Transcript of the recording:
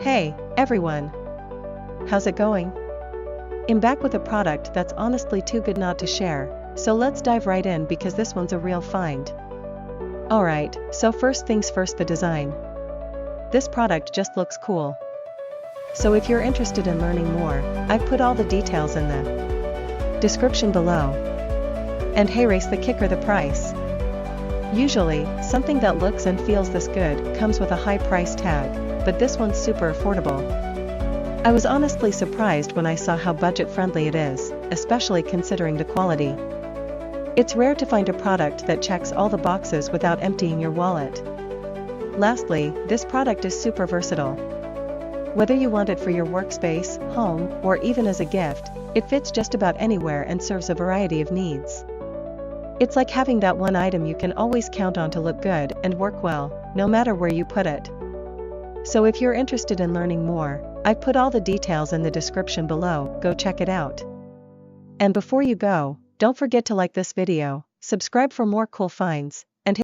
Hey, everyone! How's it going? I'm back with a product that's honestly too good not to share, so let's dive right in because this one's a real find. Alright, so first things first, the design. This product just looks cool. So if you're interested in learning more, I've put all the details in the description below. And hey, race the kicker, the price. Usually, something that looks and feels this good comes with a high price tag, but this one's super affordable. I was honestly surprised when I saw how budget-friendly it is, especially considering the quality. It's rare to find a product that checks all the boxes without emptying your wallet. Lastly, this product is super versatile. Whether you want it for your workspace, home, or even as a gift, it fits just about anywhere and serves a variety of needs. It's like having that one item you can always count on to look good and work well, no matter where you put it. So if you're interested in learning more, I've put all the details in the description below, go check it out. And before you go, don't forget to like this video, subscribe for more cool finds,